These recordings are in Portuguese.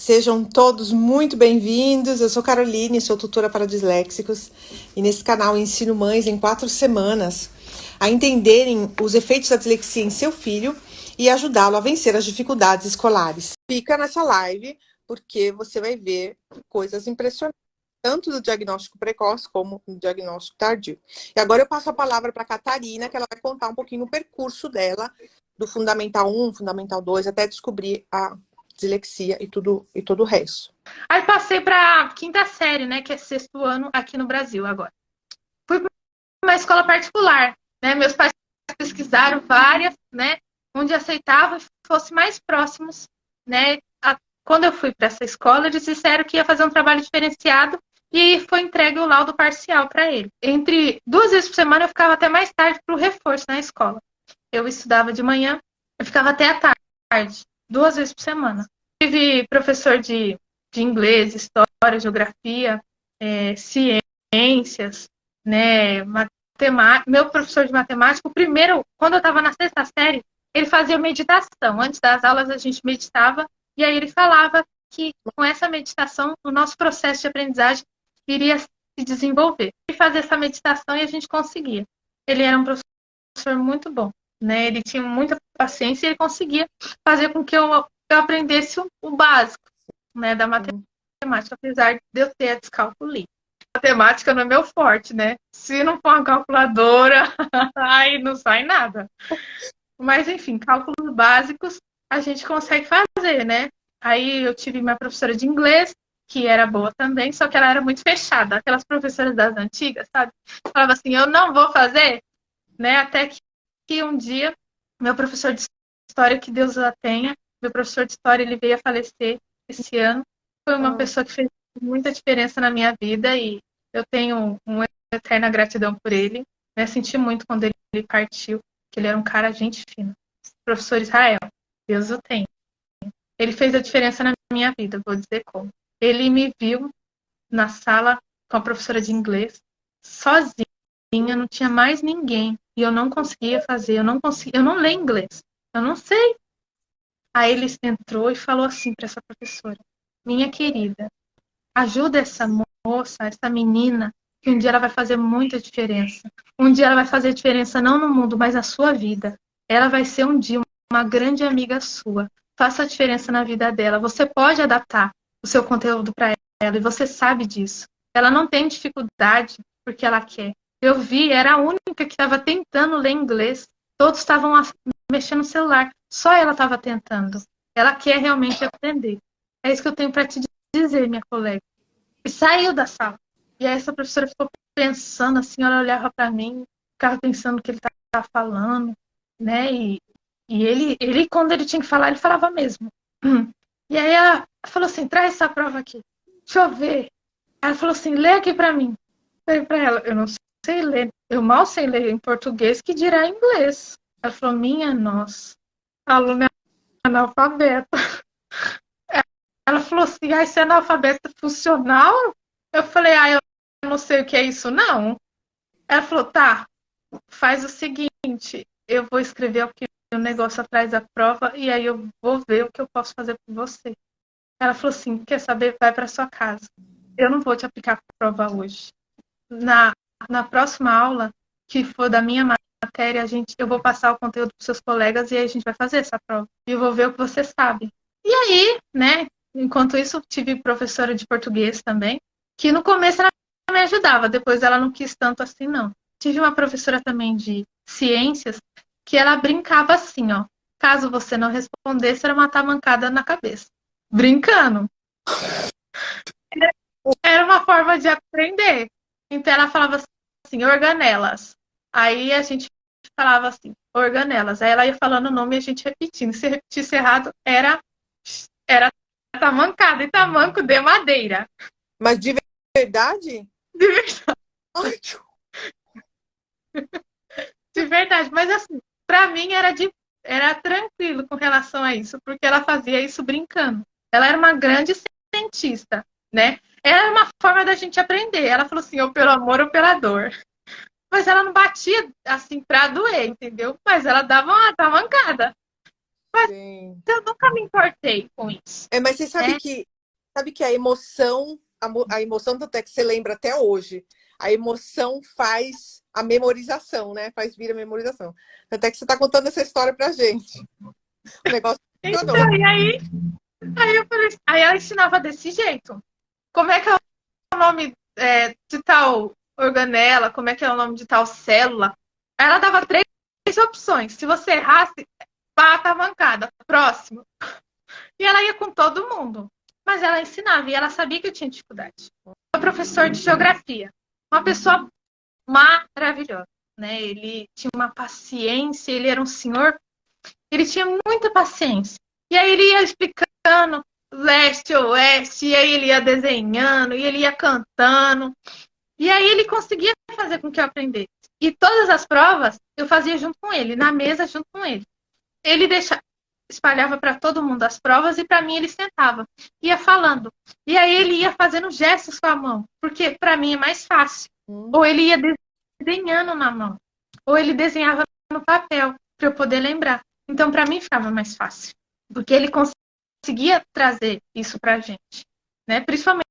Sejam todos muito bem-vindos. Eu sou Caroline, sou tutora para disléxicos e nesse canal ensino mães em 4 semanas a entenderem os efeitos da dislexia em seu filho e ajudá-lo a vencer as dificuldades escolares. Fica nessa live porque você vai ver coisas impressionantes, tanto do diagnóstico precoce como do diagnóstico tardio. E agora eu passo a palavra para a Catarina, que ela vai contar um pouquinho o percurso dela, do Fundamental 1, Fundamental 2, até descobrir a dislexia e todo o resto. Aí passei para quinta série, né, que é 6º ano aqui no Brasil agora. Fui para uma escola particular, né? Meus pais pesquisaram várias, né, onde aceitavam e fossem mais próximos, né? Quando eu fui para essa escola, eles disseram que ia fazer um trabalho diferenciado e foi entregue o laudo parcial para ele. Entre 2 vezes por semana eu ficava até mais tarde para o reforço na escola. Eu estudava de manhã, eu ficava até à tarde, 2 vezes por semana. Tive professor de inglês, história, geografia, ciências, né, matemática. Meu professor de matemática, o primeiro, quando eu estava na 6ª série, ele fazia meditação. Antes das aulas a gente meditava e aí ele falava que com essa meditação o nosso processo de aprendizagem iria se desenvolver. E fazer essa meditação e a gente conseguia. Ele era um professor muito bom, né? Ele tinha muita paciência e ele conseguia fazer com que eu aprendesse o básico, né, da matemática, apesar de eu ter a descalculia. Matemática não é meu forte, né? Se não for uma calculadora, aí não sai nada. Mas, enfim, cálculos básicos a gente consegue fazer, né? Aí eu tive minha professora de inglês, que era boa também, só que ela era muito fechada. Aquelas professoras das antigas, sabe? Falava assim, eu não vou fazer, né? Até que um dia, meu professor de história, que Deus a tenha, meu professor de história, ele veio a falecer esse ano. Foi uma pessoa que fez muita diferença na minha vida e eu tenho uma eterna gratidão por ele. Eu senti muito quando ele partiu, que ele era um cara gente fina. Professor Israel, Deus o tenha. Ele fez a diferença na minha vida, vou dizer como. Ele me viu na sala com a professora de inglês, sozinha, não tinha mais ninguém. E eu não conseguia fazer, eu não leio inglês, eu não sei. Aí ele entrou e falou assim para essa professora, minha querida, ajuda essa moça, essa menina, que um dia ela vai fazer muita diferença. Um dia ela vai fazer diferença não no mundo, mas na sua vida. Ela vai ser um dia uma grande amiga sua. Faça a diferença na vida dela. Você pode adaptar o seu conteúdo para ela e você sabe disso. Ela não tem dificuldade porque ela quer. Eu vi, era a única que estava tentando ler inglês. Todos estavam mexendo no celular. Só ela estava tentando. Ela quer realmente aprender. É isso que eu tenho para te dizer, minha colega. E saiu da sala. E aí essa professora ficou pensando assim, ela olhava para mim, ficava pensando o que ele estava falando, né? E ele, quando ele tinha que falar, ele falava mesmo. E aí ela falou assim, traz essa prova aqui. Deixa eu ver. Ela falou assim, lê aqui para mim. Eu falei para ela, eu não sei ler. Eu mal sei ler em português, que dirá em inglês. Ela falou, minha nossa, aluna é analfabeta. Ela falou assim, você é analfabeta funcional? Eu falei, eu não sei o que é isso, não. Ela falou, tá, faz o seguinte, eu vou escrever aqui o negócio atrás da prova e aí eu vou ver o que eu posso fazer por você. Ela falou assim, quer saber? Vai para sua casa. Eu não vou te aplicar a prova hoje. Na próxima aula, que for da minha matéria, eu vou passar o conteúdo para os seus colegas e aí a gente vai fazer essa prova. E eu vou ver o que você sabe. E aí, né, enquanto isso, tive professora de português também, que no começo ela me ajudava, depois ela não quis tanto assim, não. Tive uma professora também de ciências, que ela brincava assim, ó. Caso você não respondesse, era uma tamancada na cabeça. Brincando. Era uma forma de aprender. Então ela falava assim, organelas. Aí a gente falava assim, organelas. Aí ela ia falando o nome e a gente repetindo. Se repetisse errado, era tamancada e tamanco de madeira. Mas de verdade? De verdade. Ai, De verdade. Mas assim, pra mim era tranquilo com relação a isso, porque ela fazia isso brincando. Ela era uma grande cientista, né? Era uma forma da gente aprender. Ela falou assim, ou pelo amor ou pela dor. Mas ela não batia assim pra doer, entendeu? Mas ela dava uma tamancada. Mas eu nunca me importei com isso. mas você sabe que sabe que a emoção, a emoção, tanto é que você lembra até hoje, a emoção faz a memorização, né? Faz vir a memorização. Tanto é que você está contando essa história pra gente. O negócio Então, funcionou. e aí eu falei, aí ela ensinava desse jeito. Como é que é o nome de tal organela? Como é que é o nome de tal célula? Aí ela dava três opções. Se você errasse, pata mancada, próximo. E ela ia com todo mundo. Mas ela ensinava e ela sabia que eu tinha dificuldade. Meu professor de geografia, uma pessoa maravilhosa, né? Ele tinha uma paciência, ele era um senhor, ele tinha muita paciência. E aí ele ia explicando leste, oeste, e aí ele ia desenhando, e ele ia cantando. E aí ele conseguia fazer com que eu aprendesse. E todas as provas eu fazia junto com ele, na mesa junto com ele. Ele espalhava para todo mundo as provas e para mim ele sentava, ia falando. E aí ele ia fazendo gestos com a mão, porque para mim é mais fácil. Ou ele ia desenhando na mão, ou ele desenhava no papel para eu poder lembrar. Então para mim ficava mais fácil, porque ele conseguia trazer isso para a gente, né? Principalmente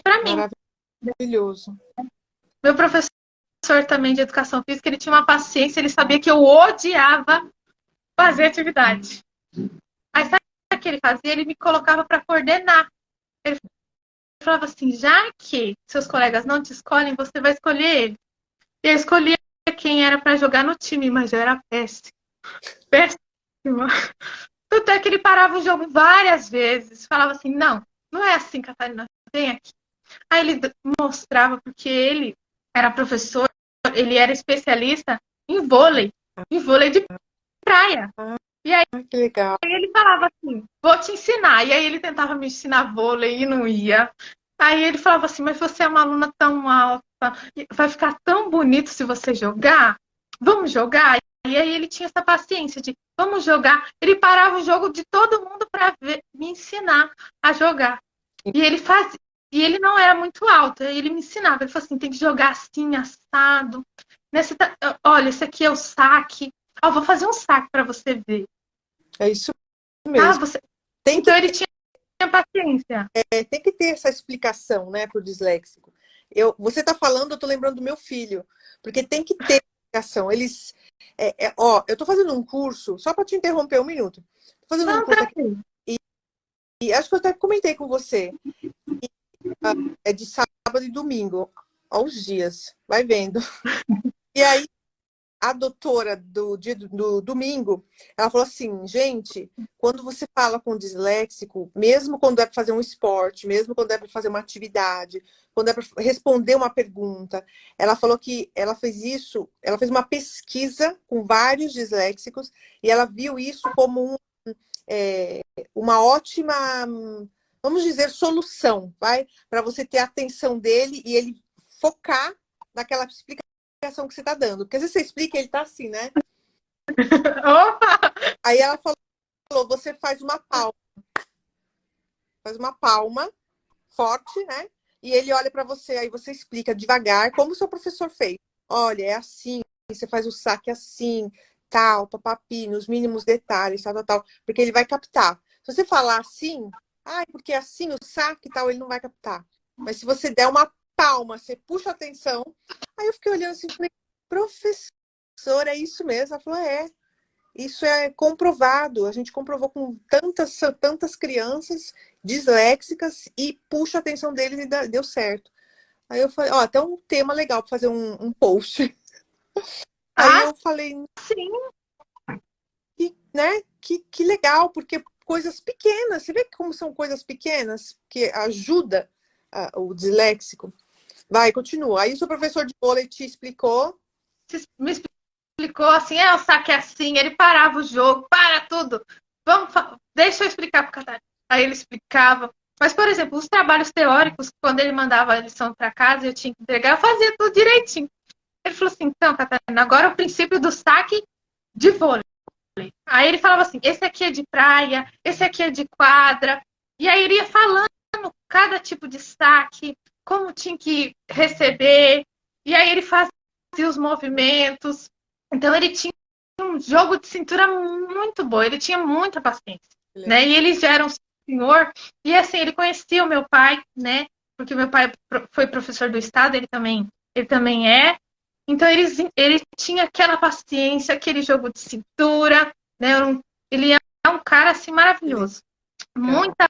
para mim. Maravilhoso. Meu professor também de educação física, ele tinha uma paciência, ele sabia que eu odiava fazer atividade. Aí sabe o que ele fazia? Ele me colocava para coordenar. Ele falava assim, já que seus colegas não te escolhem, você vai escolher ele. E eu escolhia quem era para jogar no time, mas eu era péssima. Péssima. Tanto é que ele parava o jogo várias vezes. Falava assim, não é assim, Catarina, vem aqui. Aí ele mostrava, porque ele era professor, ele era especialista em vôlei de praia. E aí, que legal. Aí ele falava assim, vou te ensinar. E aí ele tentava me ensinar vôlei e não ia. Aí ele falava assim, mas você é uma aluna tão alta, vai ficar tão bonito se você jogar. Vamos jogar? E aí ele tinha essa paciência de, vamos jogar. Ele parava o jogo de todo mundo para me ensinar a jogar. E ele fazia. E ele não era muito alto, ele me ensinava. Ele falou assim, tem que jogar assim, assado. Olha, esse aqui é o saque. Eu vou fazer um saque para você ver. É isso mesmo. Então ele tinha paciência. Tem que ter essa explicação, né, para o disléxico. Você está falando, eu estou lembrando do meu filho, porque tem que ter explicação. Eles, eu estou fazendo um curso, só para te interromper um minuto. Estou fazendo um curso aqui, e acho que eu até comentei com você. É de sábado e domingo, aos dias, vai vendo. E aí, a doutora do domingo, ela falou assim, gente, quando você fala com o disléxico, mesmo quando é para fazer um esporte, mesmo quando é para fazer uma atividade, quando é para responder uma pergunta, ela falou que ela fez isso, ela fez uma pesquisa com vários disléxicos e ela viu isso como uma ótima, vamos dizer, solução, para você ter a atenção dele e ele focar naquela explicação que você está dando. Porque às vezes você explica e ele está assim, né? Opa! Aí ela falou, você faz uma palma forte, né? E ele olha para você, aí você explica devagar, como o seu professor fez. Olha, é assim, você faz o saque assim, tal, papapi, nos mínimos detalhes, tal. Porque ele vai captar. Se você falar assim, porque assim o saque e tal, ele não vai captar. Mas se você der uma palma, você puxa a atenção. Aí eu fiquei olhando assim, falei, professor, é isso mesmo? Ela falou, isso é comprovado. A gente comprovou com tantas crianças disléxicas e puxa a atenção deles e deu certo. Aí eu falei, até um tema legal para fazer um post. Aí eu falei, sim. Que legal, porque coisas pequenas, você vê como são coisas pequenas que ajuda o disléxico. Vai, continua. Aí o seu professor de vôlei te explicou? Me explicou assim, o saque é assim, ele parava o jogo, para tudo. Deixa eu explicar para o Catarina. Aí ele explicava. Mas, por exemplo, os trabalhos teóricos, quando ele mandava a lição para casa, eu tinha que entregar, eu fazia tudo direitinho. Ele falou assim, então, Catarina, agora o princípio do saque de vôlei. Aí ele falava assim, esse aqui é de praia, esse aqui é de quadra. E aí ele ia falando cada tipo de saque, como tinha que receber. E aí ele fazia os movimentos. Então ele tinha um jogo de cintura muito bom, ele tinha muita paciência. Né? E ele já era um senhor. E assim, ele conhecia o meu pai, né? Porque meu pai foi professor do estado, ele também é. Então ele tinha aquela paciência, aquele jogo de cintura, né? Ele é um cara assim maravilhoso. Legal. Muita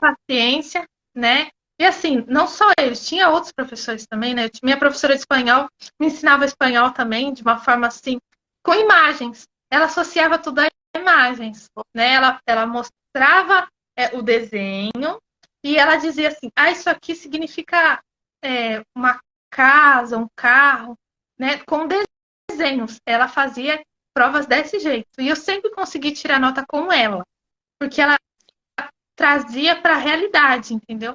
paciência, né? E assim, não só eles, tinha outros professores também, né? Minha professora de espanhol me ensinava espanhol também, de uma forma assim, com imagens. Ela associava tudo a imagens, né? Ela mostrava o desenho e ela dizia assim, isso aqui significa uma casa, um carro, né? Com desenhos. Ela fazia provas desse jeito. E eu sempre consegui tirar nota com ela, porque ela trazia para a realidade, entendeu?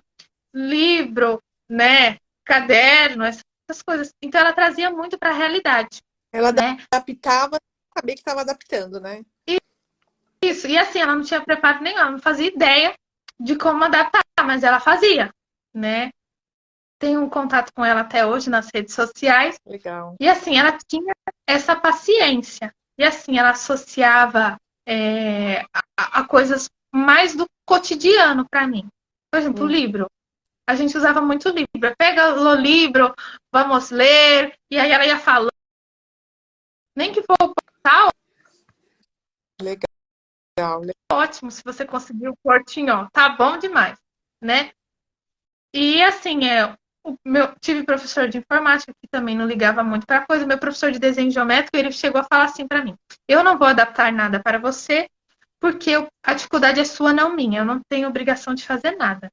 Livro, né, caderno, essas coisas. Então ela trazia muito para a realidade, Ela né? adaptava, sabia que estava adaptando, né? Isso, e assim, ela não tinha preparo nenhum, ela não fazia ideia de como adaptar, mas ela fazia, né? Tenho um contato com ela até hoje nas redes sociais. Legal. E assim, ela tinha essa paciência. E assim, ela associava a coisas mais do cotidiano para mim. Por exemplo, o livro. A gente usava muito livro. Pega o livro, vamos ler. E aí ela ia falando. Nem que for o portal, Legal. ótimo. Se você conseguiu o portinho, tá bom demais, né? E assim, tive professor de informática que também não ligava muito para coisa. Meu professor de desenho geométrico, ele chegou a falar assim para mim: eu não vou adaptar nada para você, porque a dificuldade é sua, não minha. Eu não tenho obrigação de fazer nada.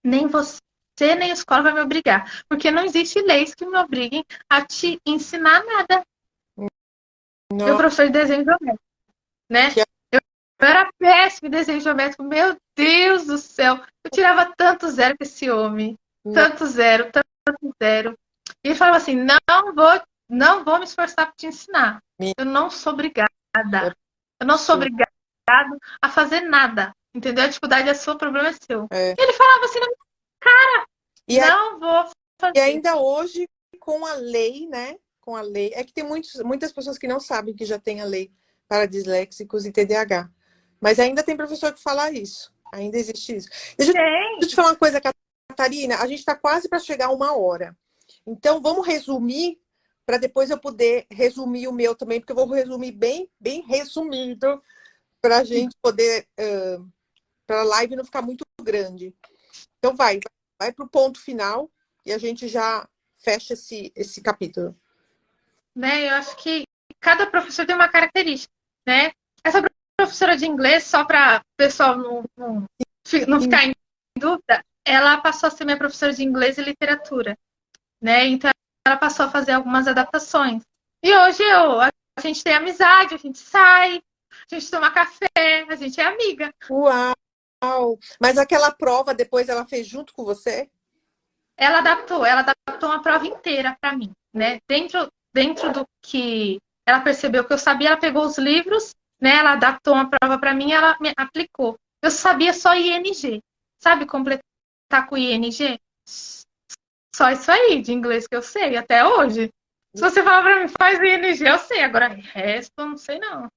Nem você, nem a escola vai me obrigar. Porque não existe leis que me obriguem a te ensinar nada. Meu Não, professor de desenho geométrico, né? que Eu era péssimo em desenho geométrico. Meu Deus do céu. Eu tirava tanto zero com esse homem. não, Tanto zero, tanto zero. E ele falava assim, não vou me esforçar para te ensinar. Eu não sou obrigada. Eu não sou isso. obrigada a fazer nada. Entendeu? A dificuldade é sua, o problema é seu. É. E ele falava assim, E, aí- não vou e fazer. ainda hoje, com a lei, né? Com a lei, é que tem muitas pessoas que não sabem que já tem a lei para disléxicos e TDAH. Mas ainda tem professor que fala isso. Ainda existe isso. Deixa eu Tem. te falar uma coisa, Catarina. A gente está quase para chegar a 1 hora. Então, vamos resumir para depois eu poder resumir o meu também, porque eu vou resumir bem, bem resumido para a gente poder, para a live não ficar muito grande. Então, vai para o ponto final e a gente já fecha esse capítulo. Né? Eu acho que cada professor tem uma característica, né? Essa professora de inglês, só para o pessoal não ficar em dúvida, ela passou a ser minha professora de inglês e literatura, né? Então ela passou a fazer algumas adaptações. E hoje a gente tem amizade, a gente sai, a gente toma café, a gente é amiga. Uau! Mas aquela prova depois ela fez junto com você? Ela adaptou uma prova inteira para mim, né? Dentro do que ela percebeu que eu sabia, ela pegou os livros, né? Ela adaptou uma prova para mim, ela me aplicou. Eu sabia só ING, sabe completar com ING? Só isso aí de inglês que eu sei até hoje. Se você falar para mim, faz ING, eu sei. Agora, resto, eu não sei não.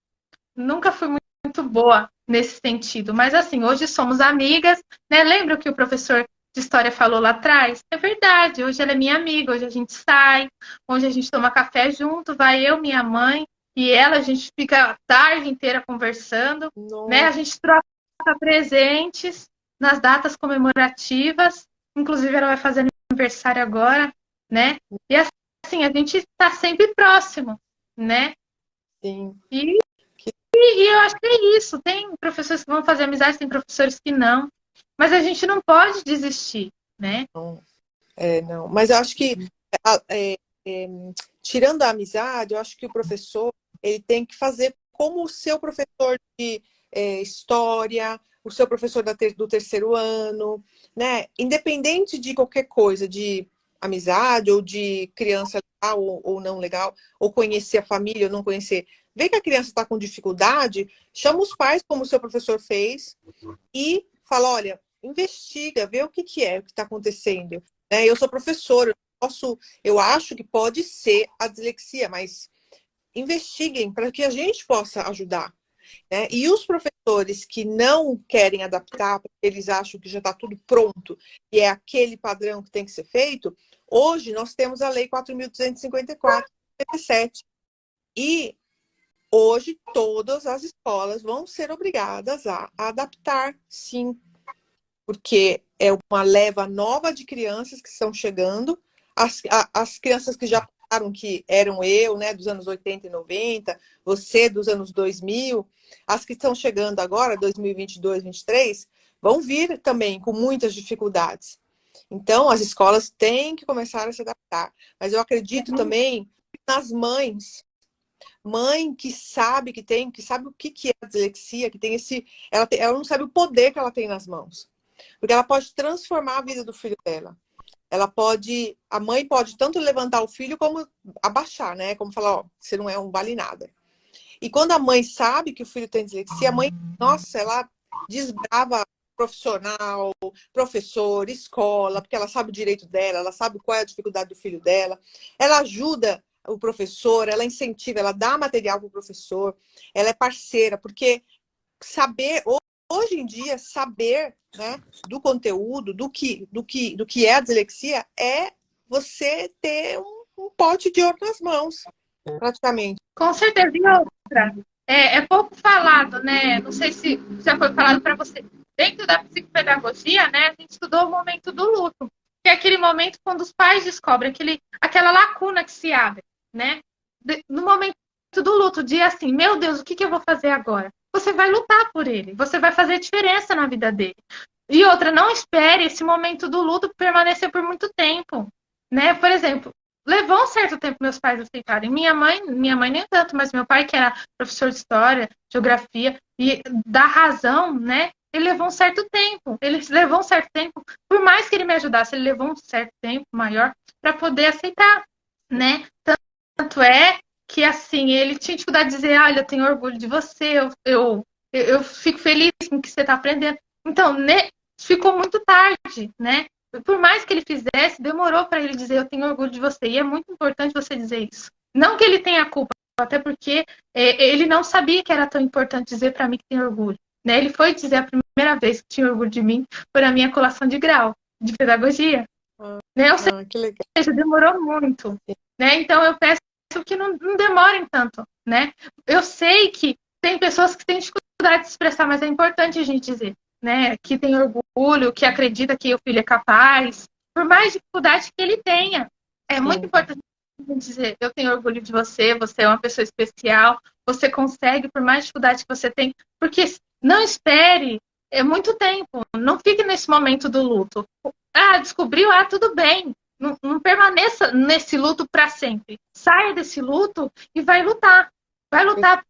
Nunca fui muito boa nesse sentido. Mas assim, hoje somos amigas, né? Lembra o que o professor de história falou lá atrás? É verdade, hoje ela é minha amiga, hoje a gente sai, hoje a gente toma café junto, vai eu, minha mãe e ela, a gente fica a tarde inteira conversando, né? A Nossa, gente troca presentes nas datas comemorativas, inclusive ela vai fazer aniversário agora, né? E assim, a gente está sempre próximo, né? sim. E e eu acho que é isso. Tem professores que vão fazer amizade, tem professores que não. Mas a gente não pode desistir, né? Não, não. Mas eu acho que, é, é, tirando a amizade, eu acho que o professor ele tem que fazer como o seu professor de história, o seu professor do terceiro ano, né? Independente de qualquer coisa, de amizade ou de criança legal ou não legal, ou conhecer a família ou não conhecer. Vê que a criança está com dificuldade, chama os pais, como o seu professor fez, e fala, olha, investiga, vê o que é, o que está acontecendo. Né? Eu sou professora, eu acho que pode ser a dislexia, mas investiguem para que a gente possa ajudar. Né? E os professores professores que não querem adaptar, porque eles acham que já está tudo pronto e é aquele padrão que tem que ser feito, hoje nós temos a Lei 4.254, 57. E hoje todas as escolas vão ser obrigadas a adaptar, sim, porque é uma leva nova de crianças que estão chegando, as crianças que já passaram, que eram eu, né, dos anos 80 e 90, você dos anos 2000, as que estão chegando agora, 2022, 2023, vão vir também com muitas dificuldades. Então, as escolas têm que começar a se adaptar. Mas eu acredito também nas mães. Mãe que sabe que sabe o que é a dislexia, que tem esse... ela não sabe o poder que ela tem nas mãos. Porque ela pode transformar a vida do filho dela. A mãe pode tanto levantar o filho como abaixar, né? Como falar, ó, você não é um vale nada. E quando a mãe sabe que o filho tem dislexia, a mãe, nossa, ela desbrava profissional, professor, escola, porque ela sabe o direito dela, ela sabe qual é a dificuldade do filho dela. Ela ajuda o professor, ela incentiva, ela dá material para o professor, ela é parceira, porque saber, hoje em dia, saber, né, do conteúdo, do que é a dislexia, é você ter um pote de ouro nas mãos, praticamente. Com certeza. E outra, é pouco falado, né? Não sei se já foi falado para você. Dentro da psicopedagogia, né, a gente estudou o momento do luto, que é aquele momento quando os pais descobrem aquela lacuna que se abre, né? No momento do luto, de assim, meu Deus, o que eu vou fazer agora? Você vai lutar por ele, você vai fazer diferença na vida dele. E outra, não espere esse momento do luto permanecer por muito tempo, né? Por exemplo, levou um certo tempo meus pais aceitarem. Minha mãe nem tanto, mas meu pai, que era professor de história, geografia, e da razão, né? Ele levou um certo tempo. Ele levou um certo tempo, por mais que ele me ajudasse, ele levou um certo tempo maior para poder aceitar, né? Tanto é que, assim, ele tinha dificuldade de dizer, olha, eu tenho orgulho de você, eu fico feliz com o que você está aprendendo. Então, né, ficou muito tarde, né? Por mais que ele fizesse, demorou para ele dizer, eu tenho orgulho de você. E é muito importante você dizer isso. Não que ele tenha culpa, até porque ele não sabia que era tão importante dizer para mim que tem orgulho. Né? Ele foi dizer a primeira vez que tinha orgulho de mim foi na minha colação de grau de pedagogia. Né? Ou seja, demorou muito. Né? Então, eu peço que não demorem tanto. Né? Eu sei que tem pessoas que têm dificuldade de se expressar, mas é importante a gente dizer, né? Que tem orgulho, que acredita que o filho é capaz, por mais dificuldade que ele tenha. É muito importante dizer, eu tenho orgulho de você, você é uma pessoa especial, você consegue, por mais dificuldade que você tem, porque não espere muito tempo, não fique nesse momento do luto. Descobriu, tudo bem. Não permaneça nesse luto para sempre. Saia desse luto e vai lutar. Vai lutar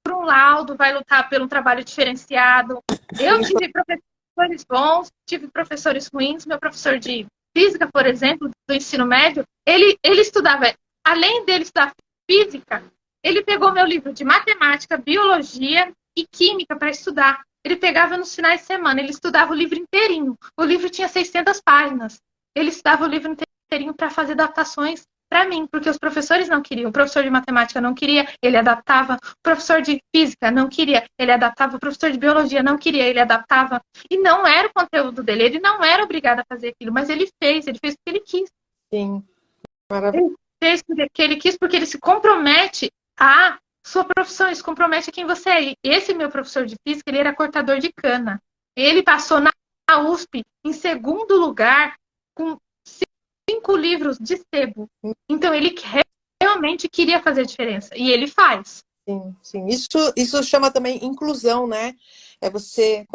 por um laudo, vai lutar por um trabalho diferenciado. Eu tive professores bons, tive professores ruins. Meu professor de física, por exemplo, do ensino médio, ele estudava, além dele estudar física, ele pegou meu livro de matemática, biologia e química para estudar. Ele pegava nos finais de semana, ele estudava o livro inteirinho. O livro tinha 600 páginas. Ele estudava o livro inteirinho para fazer adaptações para mim, porque os professores não queriam. O professor de matemática não queria, ele adaptava. O professor de física não queria, ele adaptava. O professor de biologia não queria, ele adaptava. E não era o conteúdo dele, ele não era obrigado a fazer aquilo, mas ele fez porque ele quis. Sim, maravilhoso. Ele fez porque ele quis, porque ele se compromete a sua profissão, ele se compromete a quem você é. E esse meu professor de física, ele era cortador de cana. Ele passou na USP em segundo lugar com 5 livros de sebo. Então, ele realmente queria fazer diferença. E ele faz. Sim, sim. Isso chama também inclusão, né? É você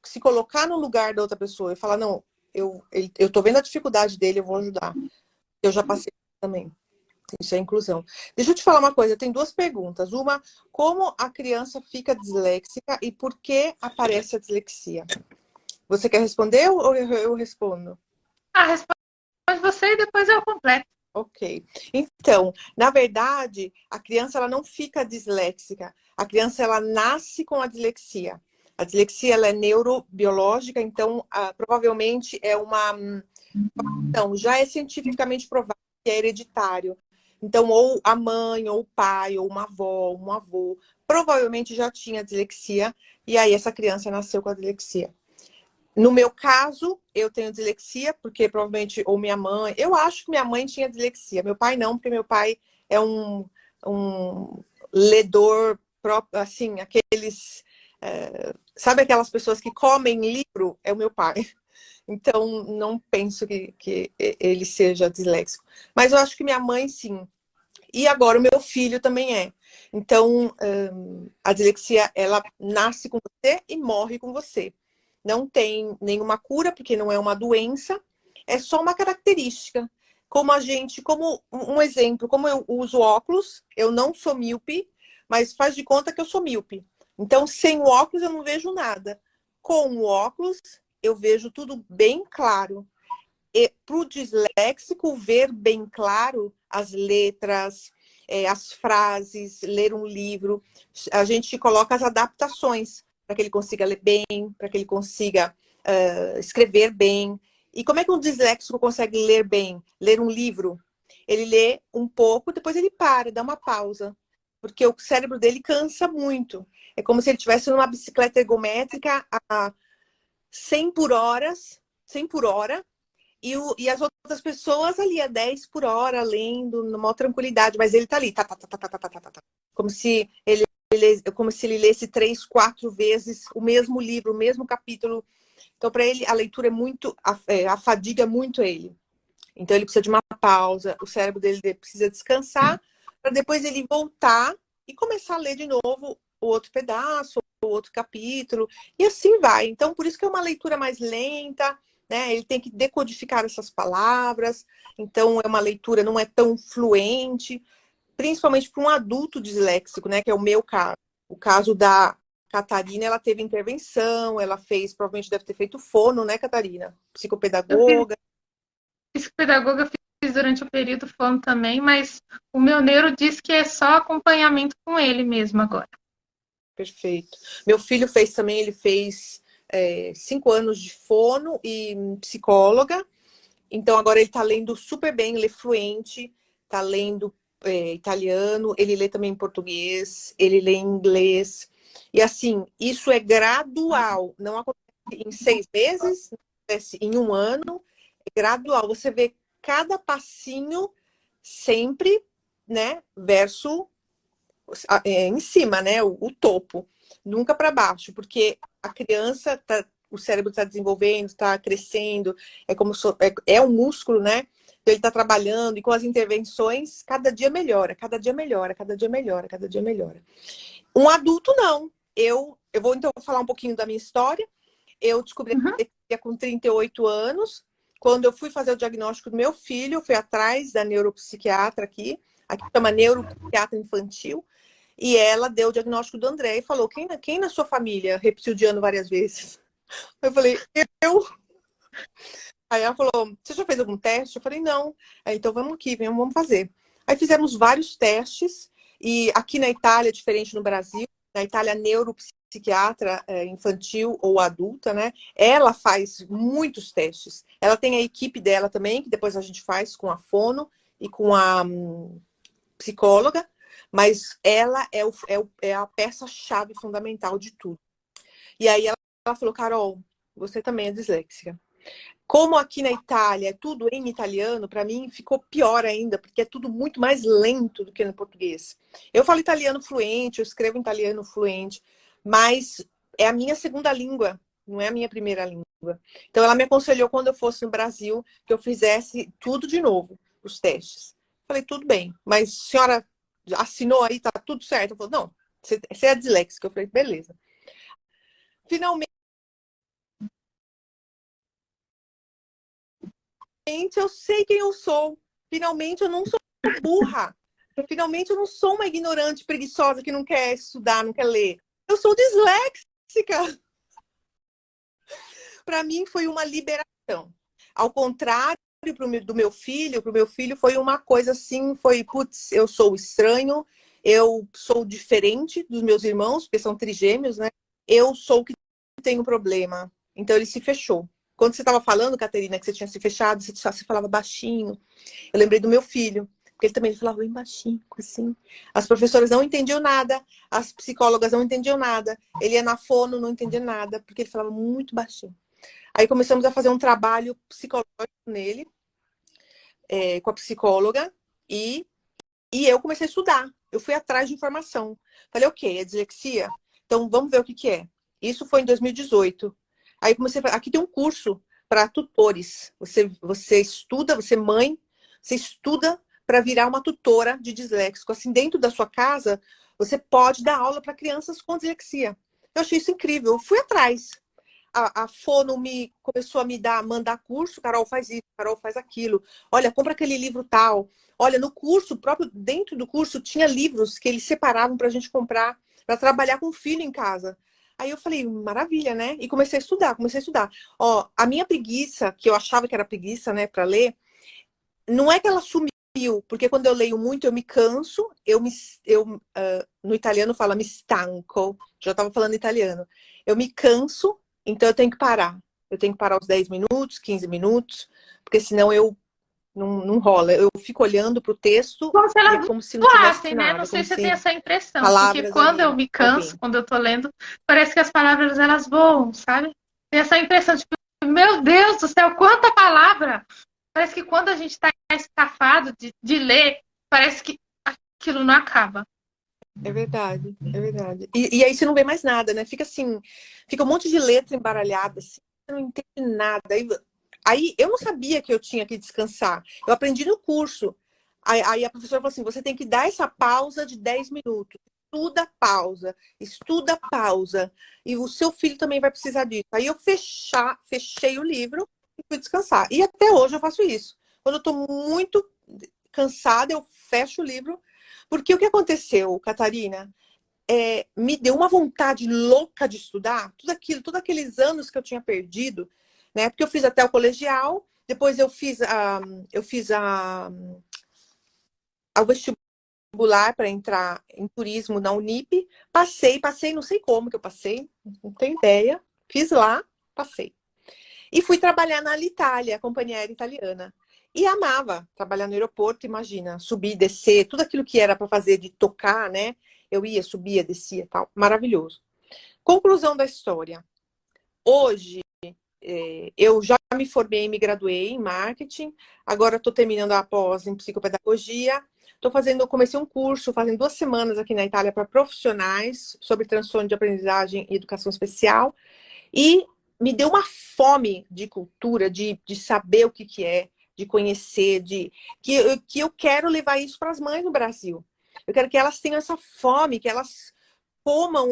se colocar no lugar da outra pessoa e falar, não, eu tô vendo a dificuldade dele, eu vou ajudar. Eu já passei também. Isso é inclusão. Deixa eu te falar uma coisa, tem 2 perguntas. Uma, como a criança fica disléxica e por que aparece a dislexia? Você quer responder ou eu respondo? Responde você e depois eu completo. Ok. Então, na verdade, a criança ela não fica disléxica. A criança ela nasce com a dislexia. A dislexia ela é neurobiológica, então provavelmente é uma... Não, já é cientificamente provado que é hereditário. Então, ou a mãe, ou o pai, ou uma avó, um avô, provavelmente já tinha dislexia, e aí essa criança nasceu com a dislexia. No meu caso, eu tenho dislexia, porque provavelmente, ou minha mãe, eu acho que minha mãe tinha dislexia. Meu pai não, porque meu pai é um ledor próprio, assim, aqueles. Sabe aquelas pessoas que comem livro? É o meu pai. Então, não penso que ele seja disléxico. Mas eu acho que minha mãe, sim. E agora o meu filho também é. Então, a dislexia, ela nasce com você e morre com você. Não tem nenhuma cura, porque não é uma doença, é só uma característica. Como a gente, como um exemplo, como eu uso óculos, eu não sou míope, mas faz de conta que eu sou míope. Então, sem o óculos eu não vejo nada. Com o óculos, eu vejo tudo bem claro. Para o disléxico, ver bem claro as letras, as frases, ler um livro, a gente coloca as adaptações para que ele consiga ler bem, para que ele consiga escrever bem. E como é que um disléxico consegue ler bem? Ler um livro? Ele lê um pouco, depois ele para, dá uma pausa, porque o cérebro dele cansa muito. É como se ele estivesse numa bicicleta ergométrica a 100 por horas, 100 por hora, e as outras pessoas ali a 10 por hora, lendo, numa tranquilidade, mas ele tá ali, tá. Como se como se ele lesse 3, 4 vezes o mesmo livro, o mesmo capítulo. Então, para ele, a leitura é muito, afadiga muito ele. Então, ele precisa de uma pausa, o cérebro dele precisa descansar, para depois ele voltar e começar a ler de novo o outro pedaço, o outro capítulo, e assim vai. Então, por isso que é uma leitura mais lenta, né? Ele tem que decodificar essas palavras, então é uma leitura, não é tão fluente, principalmente para um adulto disléxico, né? Que é o meu caso. O caso da Catarina, ela teve intervenção, ela fez, provavelmente deve ter feito fono, né, Catarina? Eu fiz Psicopedagoga. psicopedagoga, eu fiz durante o período fono também, mas o meu neuro diz que é só acompanhamento com ele mesmo agora. Perfeito. Meu filho fez também, ele fez 5 anos de fono e psicóloga. Então agora ele está lendo super bem, ele é fluente, está lendo italiano, ele lê também português, ele lê inglês. E assim, isso é gradual, não acontece em 6 meses, não acontece em um ano, é gradual. Você vê cada passinho sempre, né, verso em cima, né? O topo, nunca para baixo, porque a criança tá, o cérebro está desenvolvendo, está crescendo, é como é um músculo, né? Então ele está trabalhando e com as intervenções, cada dia melhora, cada dia melhora, cada dia melhora, cada dia melhora. Um adulto não. Eu vou então falar um pouquinho da minha história. Eu descobri a dislexia com 38 anos. Quando eu fui fazer o diagnóstico do meu filho, eu fui atrás da neuropsiquiatra aqui chama neuropsiquiatra infantil, e ela deu o diagnóstico do André e falou: quem na sua família repetiu de ano várias vezes? Eu falei: eu. Aí ela falou: você já fez algum teste? Eu falei: não. Aí, então vamos aqui, vamos fazer. Aí fizemos vários testes, e aqui na Itália, diferente no Brasil, na Itália, a neuropsiquiatra infantil ou adulta, né? Ela faz muitos testes. Ela tem a equipe dela também, que depois a gente faz com a fono e com a psicóloga, mas ela é a peça-chave fundamental de tudo. E aí ela falou: Carol, você também é disléxica. Como aqui na Itália é tudo em italiano, para mim ficou pior ainda, porque é tudo muito mais lento do que no português. Eu falo italiano fluente, eu escrevo italiano fluente, mas é a minha segunda língua, não é a minha primeira língua. Então ela me aconselhou quando eu fosse no Brasil que eu fizesse tudo de novo, os testes. Falei: tudo bem, mas a senhora assinou aí, tá tudo certo? Eu falei: não, você é disléxica. Eu falei: beleza. Finalmente eu sei quem eu sou. Finalmente eu não sou burra. Finalmente eu não sou uma ignorante preguiçosa que não quer estudar, não quer ler. Eu sou disléxica. Para mim foi uma liberação. Ao contrário do meu filho, para o meu filho foi uma coisa assim, foi, putz, eu sou estranho, eu sou diferente dos meus irmãos, porque são trigêmeos, né? Eu sou o que tenho problema. Então ele se fechou. Quando você estava falando, Caterina, que você tinha se fechado, você falava baixinho. Eu lembrei do meu filho. Porque ele falava bem baixinho, assim. As professoras não entendiam nada, as psicólogas não entendiam nada. Ele ia na fono, não entendia nada, porque ele falava muito baixinho. Aí começamos a fazer um trabalho psicológico nele, com a psicóloga, e eu comecei a estudar. Eu fui atrás de informação. Falei, ok, é dislexia? Então vamos ver o que é. Isso foi em 2018. Aí comecei a... Aqui tem um curso para tutores. Você estuda, você é mãe, você estuda para virar uma tutora de disléxico. Assim, dentro da sua casa, você pode dar aula para crianças com dislexia. Eu achei isso incrível. Eu fui atrás. A Fono começou a mandar curso, Carol faz isso, Carol faz aquilo. Olha, compra aquele livro tal. Olha, no curso, próprio dentro do curso, tinha livros que eles separavam para a gente comprar, para trabalhar com o filho em casa. Aí eu falei, maravilha, né? E comecei a estudar. Ó, a minha preguiça, que eu achava que era preguiça, né, para ler, não é que ela sumiu, porque quando eu leio muito, eu me canso, no italiano fala me stanco, já estava falando italiano. Eu me canso, então eu tenho que parar. Eu tenho que parar os 10 minutos, 15 minutos, porque senão eu não rola. Eu fico olhando para o texto Como se e é elas como se não tivesse voassem, né? nada, Não é sei como se você tem se essa impressão, porque palavras quando eu ali me ao canso, vento. quando eu tô lendo, parece que as palavras elas voam, sabe? Tem essa impressão, tipo, meu Deus do céu, quanta palavra! Parece que quando a gente tá estafado de ler, parece que aquilo não acaba. É verdade, é verdade. E aí você não vê mais nada, né? Fica assim, fica um monte de letra embaralhada, assim, você não entende nada. Aí eu não sabia que eu tinha que descansar. Eu aprendi no curso. Aí a professora falou assim: você tem que dar essa pausa de 10 minutos. Estuda, pausa. E o seu filho também vai precisar disso. Aí eu fechei o livro e fui descansar. E até hoje eu faço isso. Quando eu estou muito cansada, eu fecho o livro. Porque o que aconteceu, Catarina, me deu uma vontade louca de estudar, todos aqueles anos que eu tinha perdido, né? Porque eu fiz até o colegial, depois eu fiz ao vestibular para entrar em turismo na Unip, passei, não sei como que eu passei, não tenho ideia, fiz lá, passei. E fui trabalhar na Alitalia, a companhia aérea italiana. E amava trabalhar no aeroporto, imagina, subir, descer, tudo aquilo que era para fazer de tocar, né? Eu ia, subia, descia, tal, maravilhoso. Conclusão da história. Hoje, eu já me formei, me graduei em marketing, agora estou terminando a pós em psicopedagogia. Comecei um curso, fazem 2 semanas aqui na Itália para profissionais sobre transtorno de aprendizagem e educação especial. E me deu uma fome de cultura, de saber o que é, de conhecer, que eu quero levar isso para as mães no Brasil. Eu quero que elas tenham essa fome, que elas comam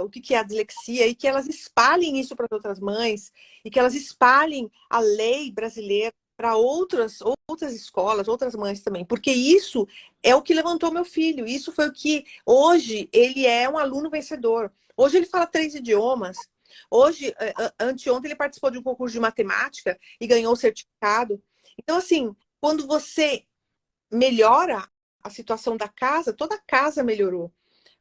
o que é a dislexia e que elas espalhem isso para outras mães e que elas espalhem a lei brasileira para outras escolas, outras mães também, porque isso é o que levantou meu filho. Isso foi o que hoje ele é um aluno vencedor. Hoje ele fala 3 idiomas. Hoje, anteontem, ele participou de um concurso de matemática e ganhou o certificado. Então, assim, quando você melhora a situação da casa, toda a casa melhorou.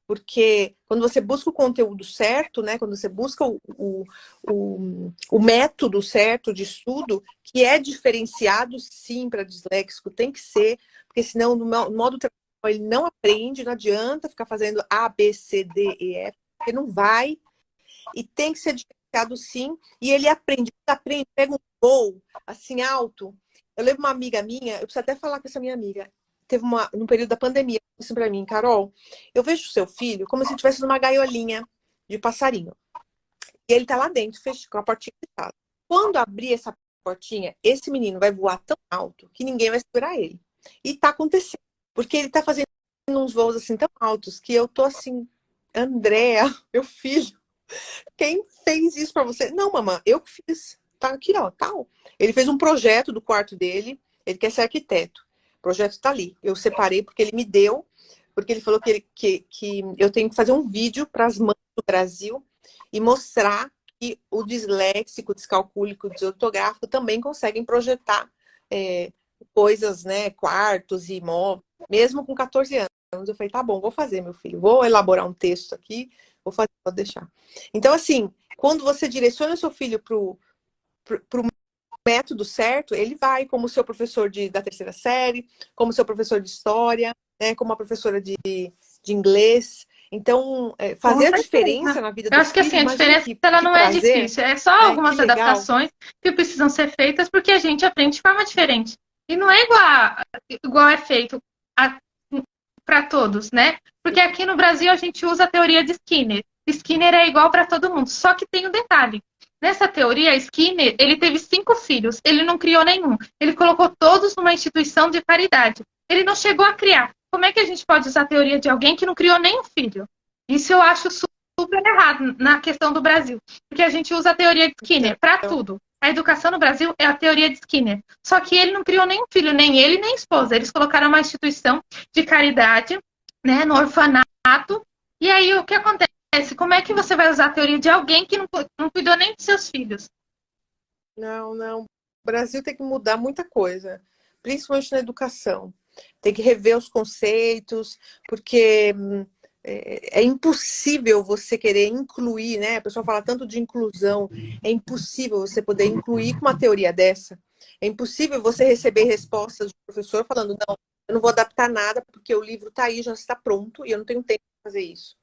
Porque quando você busca o conteúdo certo, né? Quando você busca o método certo de estudo, que é diferenciado, sim, para disléxico, tem que ser, porque senão, no modo tradicional, ele não aprende, não adianta ficar fazendo A, B, C, D, E, F, porque não vai, e tem que ser diferenciado, sim, e ele aprende, pega um voo, assim, alto. Eu lembro uma amiga minha, eu preciso até falar com essa minha amiga, no período da pandemia, disse para mim, Carol, eu vejo o seu filho como se estivesse numa gaiolinha de passarinho. E ele tá lá dentro, com a portinha fechada. Quando abrir essa portinha, esse menino vai voar tão alto que ninguém vai segurar ele. E tá acontecendo. Porque ele tá fazendo uns voos assim tão altos que eu tô assim, Andréa, meu filho, quem fez isso para você? Não, mamãe, eu que fiz. Tá aqui, ó, tal. Ele fez um projeto do quarto dele, ele quer ser arquiteto. O projeto está ali. Eu separei porque ele me deu, porque ele falou que eu tenho que fazer um vídeo para as mães do Brasil e mostrar que o disléxico, o descalcúlico, o desortográfico também conseguem projetar coisas, né, quartos e imóveis, mesmo com 14 anos. Eu falei, tá bom, vou fazer, meu filho. Vou elaborar um texto aqui, vou fazer, pode deixar. Então, assim, quando você direciona o seu filho pro método certo, ele vai como seu professor da terceira série, como seu professor de história, né, como a professora de inglês. Então, Com fazer a diferença certeza. na vida Eu do acho que assim, filho, a imagina diferença ela que não é prazer, difícil, é só né? Que algumas legal. adaptações que precisam ser feitas porque a gente aprende de forma diferente. E não é igual é feito para todos, né? Porque aqui no Brasil a gente usa a teoria de Skinner. Skinner é igual para todo mundo, só que tem um detalhe. Nessa teoria, Skinner, ele teve 5 filhos, ele não criou nenhum. Ele colocou todos numa instituição de caridade. Ele não chegou a criar. Como é que a gente pode usar a teoria de alguém que não criou nenhum filho? Isso eu acho super errado na questão do Brasil. Porque a gente usa a teoria de Skinner para Então, tudo. A educação no Brasil é a teoria de Skinner. Só que ele não criou nenhum filho, nem ele, nem a esposa. Eles colocaram uma instituição de caridade, né, no orfanato. E aí o que acontece? Como é que você vai usar a teoria de alguém que não cuidou nem de seus filhos? não. O Brasil tem que mudar muita coisa, principalmente na educação. Tem que rever os conceitos, porque é impossível você querer incluir, né? A pessoa fala tanto de inclusão, é impossível você poder incluir com uma teoria dessa. É impossível você receber respostas do professor falando, não, eu não vou adaptar nada, porque o livro está aí, já está pronto, e eu não tenho tempo para fazer isso.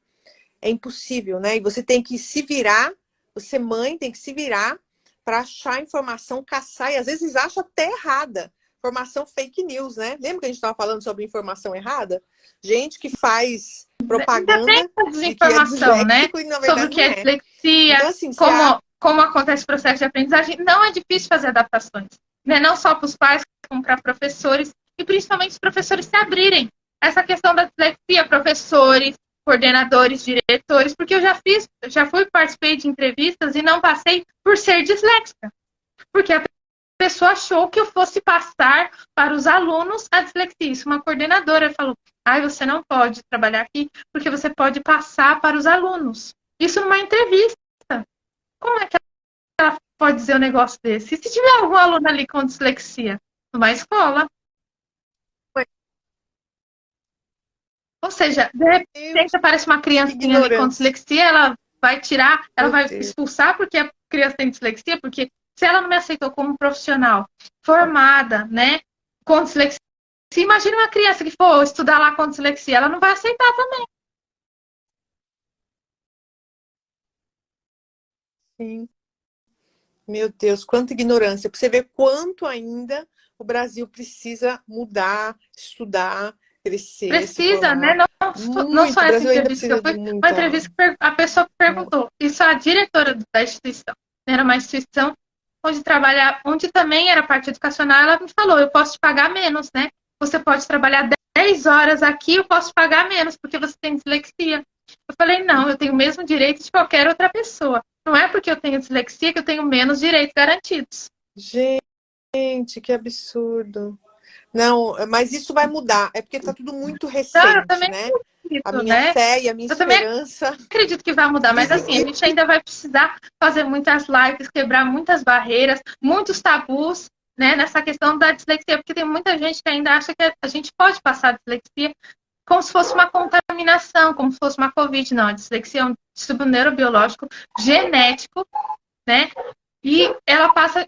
É impossível, né? E você tem que se virar, você, mãe, tem que se virar para achar informação, caçar, e às vezes acha até errada. Informação fake news, né? Lembra que a gente estava falando sobre informação errada? Gente que faz Ainda tem propaganda essa de que é desinformação, né? disléxico e na Sobre o verdade que não é é. dislexia, Então, assim, você acha. como acontece o processo de aprendizagem. Não é difícil fazer adaptações, né? Não só para os pais, como para professores, e principalmente os professores se abrirem. Essa questão da dislexia, professores, coordenadores, diretores, porque já participei de entrevistas e não passei por ser disléxica. Porque a pessoa achou que eu fosse passar para os alunos a dislexia. Isso, uma coordenadora falou: você não pode trabalhar aqui porque você pode passar para os alunos. Isso numa entrevista. Como é que ela pode dizer um negócio desse? E se tiver algum aluno ali com dislexia? Numa escola? Ou seja, de Meu repente Deus, aparece uma que criancinha ali com ignorância. dislexia, ela vai tirar, ela Meu vai Deus. expulsar porque a criança tem dislexia, porque se ela não me aceitou como profissional formada, né, com dislexia, imagina uma criança que for estudar lá com dislexia, ela não vai aceitar também. Sim. Meu Deus, quanta ignorância. Pra você ver quanto ainda o Brasil precisa mudar, estudar, crescer, se Precisa, né? formar. Não só Muito. O essa Brasil ainda entrevista que eu precisa de fui, uma muita. entrevista que a pessoa perguntou. Isso a diretora da instituição. Era uma instituição onde trabalhar, onde também era parte educacional, ela me falou, eu posso te pagar menos, né? Você pode trabalhar 10 horas aqui, eu posso pagar menos, porque você tem dislexia. Eu falei, não, eu tenho o mesmo direito de qualquer outra pessoa. Não é porque eu tenho dislexia que eu tenho menos direitos garantidos. Gente, que absurdo. Não, mas isso vai mudar. É porque está tudo muito Não, eu recente, também né? A acredito, minha né? fé e a minha Eu também esperança. acredito que vai mudar, mas assim, a gente ainda vai precisar fazer muitas lives, quebrar muitas barreiras, muitos tabus, né, nessa questão da dislexia, porque tem muita gente que ainda acha que a gente pode passar a dislexia como se fosse uma contaminação, como se fosse uma Covid. Não, a dislexia é um distúrbio neurobiológico genético, né, e ela passa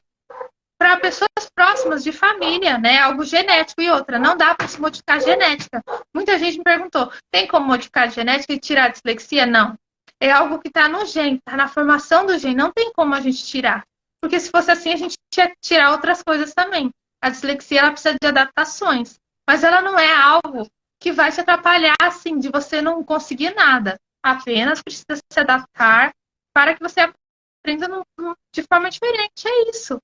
para pessoas próximas de família, né? Algo genético e outra. Não dá para se modificar a genética. Muita gente me perguntou: tem como modificar a genética e tirar a dislexia? Não. É algo que está no gene, está na formação do gene. Não tem como a gente tirar. Porque se fosse assim, a gente ia tirar outras coisas também. A dislexia ela precisa de adaptações. Mas ela não é algo que vai te atrapalhar, assim, de você não conseguir nada. Apenas precisa se adaptar para que você aprenda de forma diferente. É isso.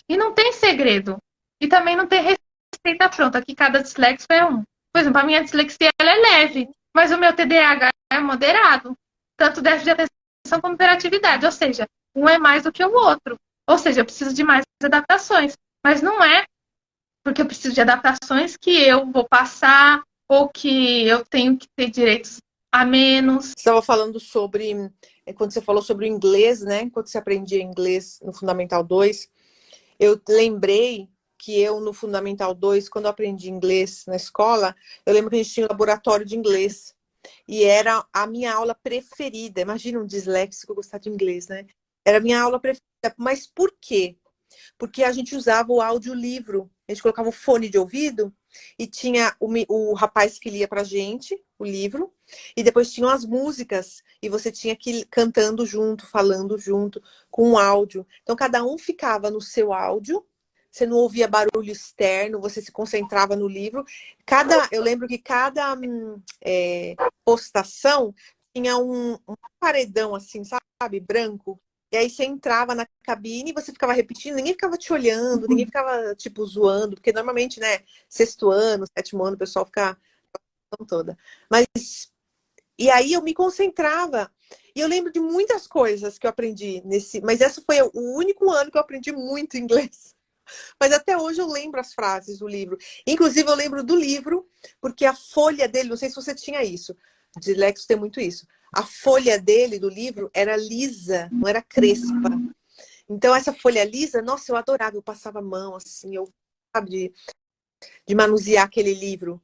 E não tem segredo. E também não tem receita pronta, que cada disléxico é um. Por exemplo, a minha dislexia ela é leve, mas o meu TDAH é moderado. Tanto déficit de atenção como hiperatividade. Ou seja, um é mais do que o outro. Ou seja, eu preciso de mais adaptações. Mas não é porque eu preciso de adaptações que eu vou passar ou que eu tenho que ter direitos a menos. Você estava falando sobre, quando você falou sobre o inglês, né? Quando você aprendia inglês no Fundamental 2, eu lembrei que eu, no Fundamental 2, quando eu aprendi inglês na escola, eu lembro que a gente tinha um laboratório de inglês. E era a minha aula preferida. Imagina um disléxico gostar de inglês, né? Era a minha aula preferida. Mas por quê? porque a gente usava o audiolivro. A gente colocava o fone de ouvido e tinha o rapaz que lia pra gente o livro, e depois tinham as músicas, e você tinha que ir cantando junto, falando junto, com o áudio. Então, cada um ficava no seu áudio, você não ouvia barulho externo, você se concentrava no livro. Eu lembro que cada postação tinha um paredão, assim, sabe, branco. E aí você entrava na cabine e você ficava repetindo, ninguém ficava te olhando, ninguém ficava, tipo, zoando, porque normalmente, né, sexto ano, sétimo ano, o pessoal fica toda. E aí eu me concentrava. E eu lembro de muitas coisas que eu aprendi mas esse foi o único ano que eu aprendi muito inglês. Mas até hoje eu lembro as frases do livro. Inclusive, eu lembro do livro, porque a folha dele, não sei se você tinha isso, dislexo tem muito isso. A folha dele, do livro, era lisa, não era crespa. Então, essa folha lisa, nossa, eu adorava, eu passava a mão, assim, sabe, de manusear aquele livro.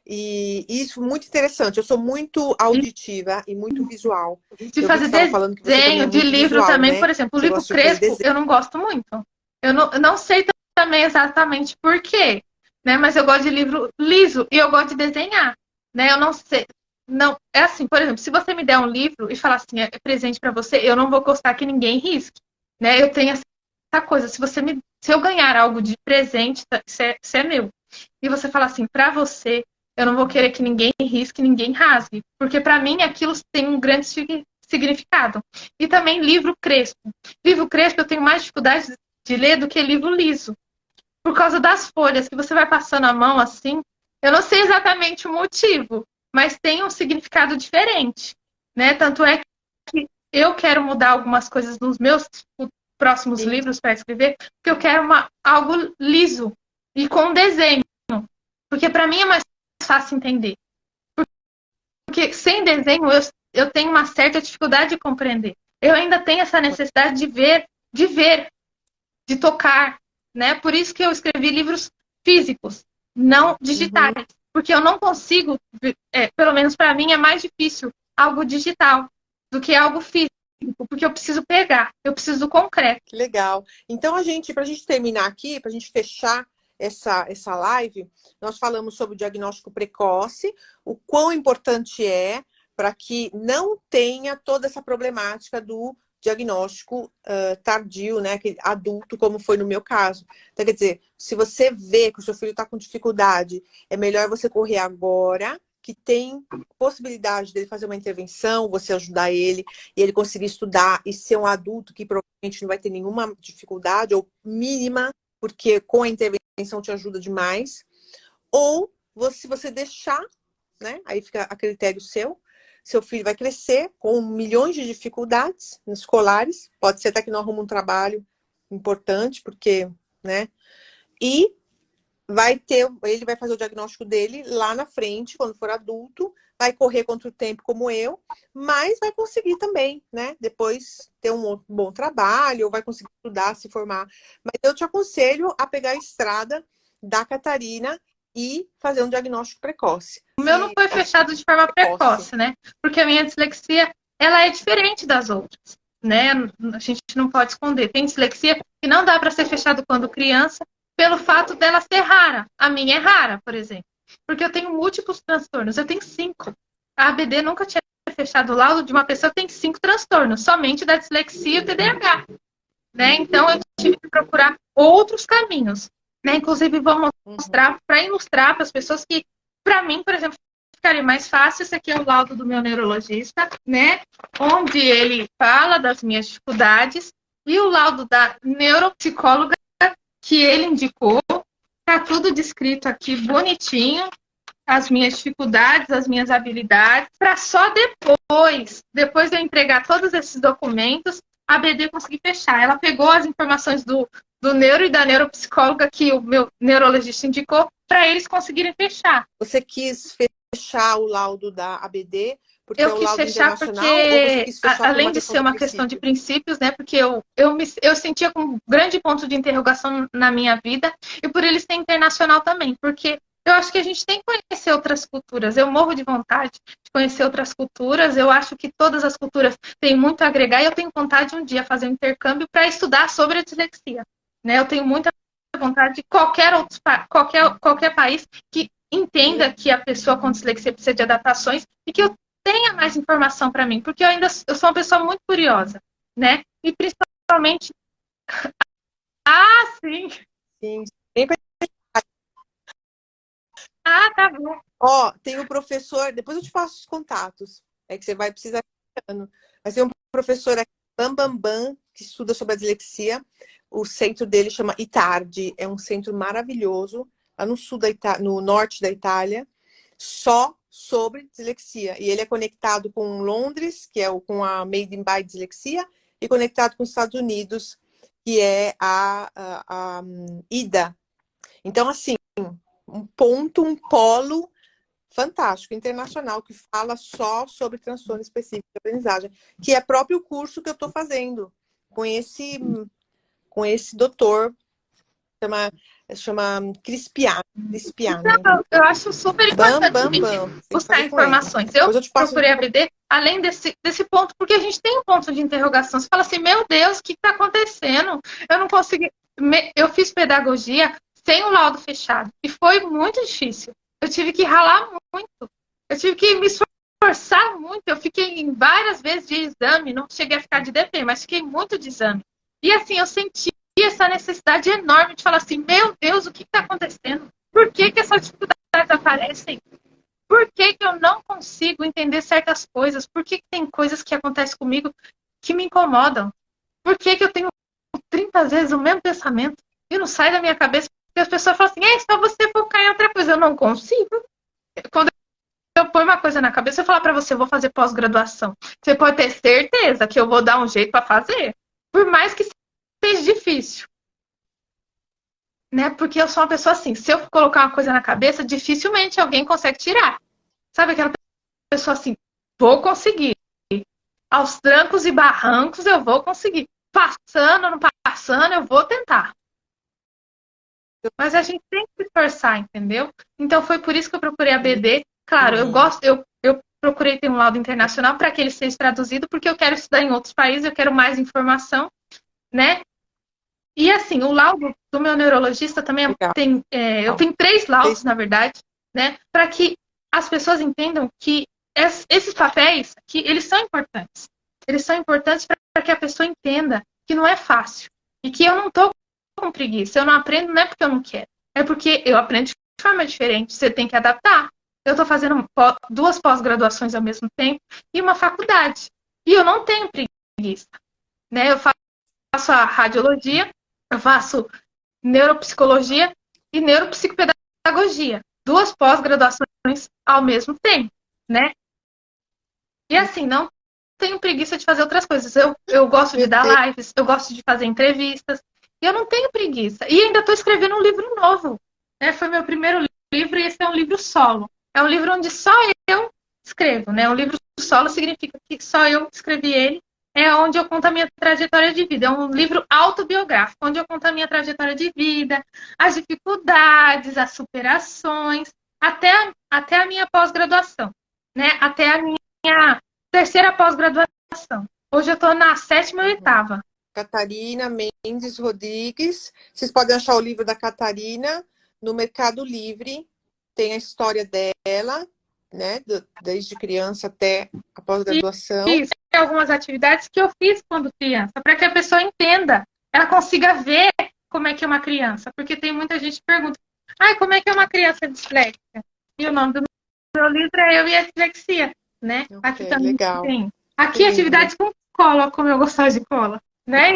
E isso muito interessante. Eu sou muito auditiva e muito visual. De Eu vi que fazer você estava falando que você também é desenho, de muito livro visual, também, né? por exemplo, o Você livro gosta de fazer crespo, eu não gosto muito. Eu não sei também exatamente por quê, né? Mas eu gosto de livro liso e eu gosto de desenhar, né? Eu não sei. Não, é assim, por exemplo, se você me der um livro e falar assim, é presente para você, eu não vou gostar que ninguém risque, né? Eu tenho essa coisa, se eu ganhar algo de presente, isso é meu. E você fala assim, para você, eu não vou querer que ninguém risque, ninguém rasgue, porque para mim aquilo tem um grande significado. E também livro crespo. Livro crespo eu tenho mais dificuldade de ler do que livro liso. Por causa das folhas que você vai passando a mão assim, eu não sei exatamente o motivo, mas tem um significado diferente, né? Tanto é que eu quero mudar algumas coisas nos meus próximos Sim. livros para escrever, porque eu quero algo liso e com desenho, porque para mim é mais fácil entender. Porque sem desenho eu tenho uma certa dificuldade de compreender. Eu ainda tenho essa necessidade de ver, de tocar, né? Por isso que eu escrevi livros físicos, não digitais, porque eu não consigo, pelo menos para mim é mais difícil algo digital do que algo físico, porque eu preciso pegar, eu preciso do concreto. Que legal. Então, para a gente terminar aqui, para a gente fechar essa live, nós falamos sobre o diagnóstico precoce, o quão importante é para que não tenha toda essa problemática do diagnóstico tardio, né, adulto, como foi no meu caso. Então, quer dizer, se você vê que o seu filho está com dificuldade, é melhor você correr agora, que tem possibilidade dele fazer uma intervenção, você ajudar ele, e ele conseguir estudar e ser um adulto que provavelmente não vai ter nenhuma dificuldade, ou mínima, porque com a intervenção te ajuda demais. Ou, se você deixar, né, aí fica a critério seu filho vai crescer com milhões de dificuldades escolares, pode ser até que não arruma um trabalho importante, porque, né, e ele vai fazer o diagnóstico dele lá na frente, quando for adulto, vai correr contra o tempo como eu, mas vai conseguir também, né, depois ter um bom trabalho, ou vai conseguir estudar, se formar. Mas eu te aconselho a pegar a estrada da Catarina e fazer um diagnóstico precoce. O meu não foi fechado de forma precoce, né? Porque a minha dislexia, ela é diferente das outras, né? A gente não pode esconder. Tem dislexia que não dá para ser fechado quando criança, pelo fato dela ser rara. A minha é rara, por exemplo. Porque eu tenho múltiplos transtornos. Eu tenho 5. A ABD nunca tinha fechado o laudo de uma pessoa que tem 5 transtornos, somente da dislexia e o TDAH. Né? Então, eu tive que procurar outros caminhos. Né? Inclusive, vou mostrar para ilustrar para as pessoas que, para mim, por exemplo, ficaria mais fácil. Esse aqui é o laudo do meu neurologista, né? Onde ele fala das minhas dificuldades, e o laudo da neuropsicóloga que ele indicou. Está tudo descrito aqui bonitinho, as minhas dificuldades, as minhas habilidades, para só depois de eu entregar todos esses documentos, a BD conseguir fechar. Ela pegou as informações do neuro e da neuropsicóloga que o meu neurologista indicou para eles conseguirem fechar. Você quis fechar o laudo da ABD porque eu é o quis laudo fechar internacional, porque, ou você quis fechar além de ser uma questão de princípios, né? Porque eu sentia com um grande ponto de interrogação na minha vida, e por ele ser internacional também, porque eu acho que a gente tem que conhecer outras culturas. Eu morro de vontade de conhecer outras culturas. Eu acho que todas as culturas têm muito a agregar, e eu tenho vontade de um dia fazer um intercâmbio para estudar sobre a dislexia, né? Eu tenho muita vontade de qualquer país que entenda que a pessoa com dislexia precisa de adaptações e que eu tenha mais informação para mim, porque eu sou uma pessoa muito curiosa, né? E principalmente, sim. Sim. Tá bom. Ó, tem o professor, depois eu te passo os contatos, é que você vai precisar. Mas tem um professor aqui, Bam, que estuda sobre a dislexia. O centro dele chama Itardi, é um centro maravilhoso, lá no sul no norte da Itália, só sobre dislexia. E ele é conectado com Londres, que é com a Made in by Dislexia, e conectado com os Estados Unidos, que é a IDA. Então, assim, um polo fantástico, internacional, que fala só sobre transtorno específico de aprendizagem, que é próprio curso que eu estou fazendo com esse doutor, chama Crispiani. Não, eu acho super importante a gente buscar informações. Eu procurei a BD além desse ponto, porque a gente tem um ponto de interrogação. Você fala assim, meu Deus, o que está acontecendo? Eu não consegui. Eu fiz pedagogia sem o laudo fechado e foi muito difícil. Eu tive que ralar muito. Eu tive que me esforçar muito. Eu fiquei em várias vezes de exame, não cheguei a ficar de DP, mas fiquei muito de exame. E assim, eu senti essa necessidade enorme de falar assim, meu Deus, o que está acontecendo? Por que essas dificuldades aparecem? Por que eu não consigo entender certas coisas? Por que tem coisas que acontecem comigo que me incomodam? Por que eu tenho 30 vezes o mesmo pensamento e não sai da minha cabeça? Porque as pessoas falam assim, é só você focar em outra coisa. Eu não consigo. Quando eu ponho uma coisa na cabeça, eu falar para você, eu vou fazer pós-graduação. Você pode ter certeza que eu vou dar um jeito para fazer. Por mais que seja difícil. Né? Porque eu sou uma pessoa assim, se eu colocar uma coisa na cabeça, dificilmente alguém consegue tirar. Sabe aquela pessoa assim, vou conseguir. Aos trancos e barrancos eu vou conseguir. Passando, não passando, eu vou tentar. Mas a gente tem que se esforçar, entendeu? Então foi por isso que eu procurei a BD. Claro, eu procurei ter um laudo internacional para que ele seja traduzido, porque eu quero estudar em outros países, eu quero mais informação, né? E assim, o laudo do meu neurologista também tem. Eu tenho 3 laudos, na verdade, né? Para que as pessoas entendam que esses papéis que eles são importantes. Eles são importantes para que a pessoa entenda que não é fácil. E que eu não estou com preguiça. Eu não aprendo não é porque eu não quero. É porque eu aprendo de forma diferente. Você tem que adaptar. Eu estou fazendo 2 pós-graduações ao mesmo tempo e uma faculdade. E eu não tenho preguiça. Né? Eu faço a radiologia, eu faço neuropsicologia e neuropsicopedagogia. 2 pós-graduações ao mesmo tempo, né? E assim, não tenho preguiça de fazer outras coisas. Eu gosto de dar lives, eu gosto de fazer entrevistas. E eu não tenho preguiça. E ainda estou escrevendo um livro novo. Né? Foi meu primeiro livro e esse é um livro solo. É um livro onde só eu escrevo. Né? Um livro solo significa que só eu escrevi ele. É onde eu conto a minha trajetória de vida. É um livro autobiográfico, onde eu conto a minha trajetória de vida, as dificuldades, as superações, até a minha pós-graduação, né? Até a minha terceira pós-graduação. Hoje eu estou na 7ª e 8ª. Catarina Mendes Rodrigues. Vocês podem achar o livro da Catarina no Mercado Livre. Tem a história dela, né? Desde criança até a pós-graduação. Isso, tem algumas atividades que eu fiz quando criança, para que a pessoa entenda, ela consiga ver como é que é uma criança. Porque tem muita gente que pergunta, como é que é uma criança disléxica? E o nome do meu livro é Eu e a Dislexia, né? Okay, aqui também legal. tem. Aqui atividades com cola, como eu gostava de cola, né?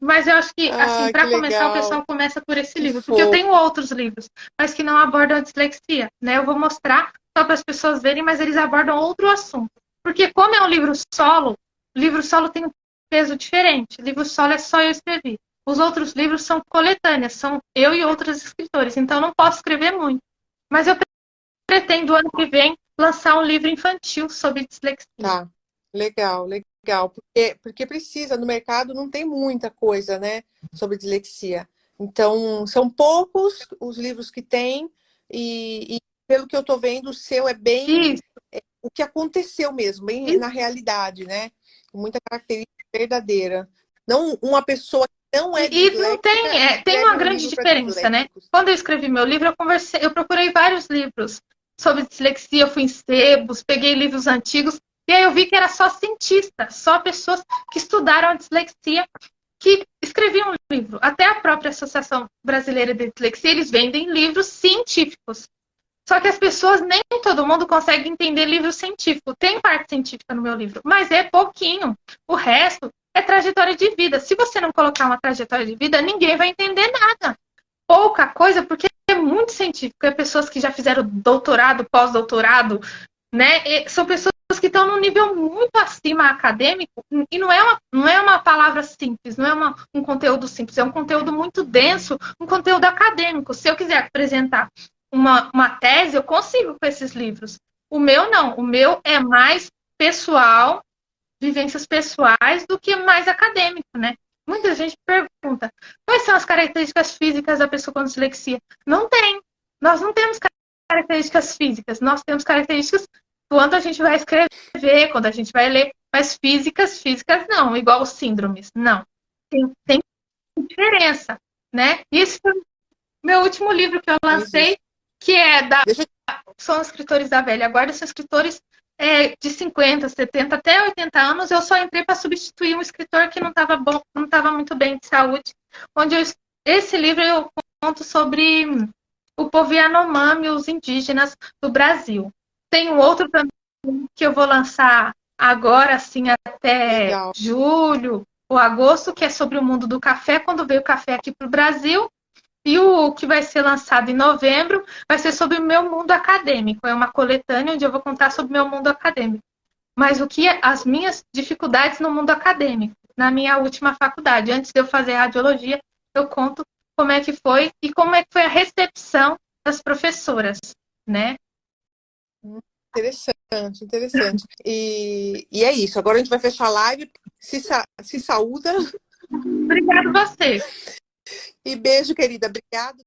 Mas eu acho que, assim, para começar, o pessoal começa por esse livro. Porque eu tenho outros livros, mas que não abordam a dislexia, né? Eu vou mostrar só para as pessoas verem, mas eles abordam outro assunto. Porque como é um livro solo tem um peso diferente. Livro solo é só eu escrever. Os outros livros são coletâneas, são eu e outros escritores. Então, eu não posso escrever muito. Mas eu pretendo, ano que vem, lançar um livro infantil sobre dislexia. Tá, legal. Porque precisa, no mercado não tem muita coisa, né, sobre dislexia. Então, são poucos os livros que tem e pelo que eu tô vendo, o seu é bem o que aconteceu mesmo, bem na realidade, né? Com muita característica verdadeira. Não uma pessoa que não é E não tem, disléxica e tem escreve uma um grande livro para diferença, né? disléxicos. Quando eu escrevi meu livro, eu procurei vários livros sobre dislexia, fui em sebos, peguei livros antigos, e aí eu vi que era só cientistas, só pessoas que estudaram a dislexia que escreviam um livro. Até a própria Associação Brasileira de Dislexia, eles vendem livros científicos. Só que as pessoas, nem todo mundo consegue entender livro científico. Tem parte científica no meu livro, mas é pouquinho. O resto é trajetória de vida. Se você não colocar uma trajetória de vida, ninguém vai entender nada. Pouca coisa, porque é muito científico. É pessoas que já fizeram doutorado, pós-doutorado, né? E são pessoas que estão num nível muito acima acadêmico, e não é uma palavra simples, não é um conteúdo simples, é um conteúdo muito denso, um conteúdo acadêmico. Se eu quiser apresentar uma tese, eu consigo com esses livros. O meu não, o meu é mais pessoal, vivências pessoais, do que mais acadêmico, né? Muita gente pergunta, quais são as características físicas da pessoa com dislexia? Não tem. Nós não temos características físicas, nós temos características quando a gente vai escrever, quando a gente vai ler, mas físicas não, igual os síndromes, não. Tem diferença, né? E esse foi o meu último livro que eu lancei, que é da... São escritores da velha guarda, são escritores de 50, 70, até 80 anos. Eu só entrei para substituir um escritor que não estava bom, não estava muito bem de saúde. Esse livro eu conto sobre o povo Yanomami, os indígenas do Brasil. Tem um outro também que eu vou lançar agora, assim, até julho ou agosto, que é sobre o mundo do café, quando veio o café aqui para o Brasil. E o que vai ser lançado em novembro vai ser sobre o meu mundo acadêmico. É uma coletânea onde eu vou contar sobre o meu mundo acadêmico. Mas as minhas dificuldades no mundo acadêmico, na minha última faculdade. Antes de eu fazer radiologia, eu conto como é que foi e como é que foi a recepção das professoras, né? Interessante. E é isso. Agora a gente vai fechar a live. Se saúda. Obrigada a você. E beijo, querida. Obrigada.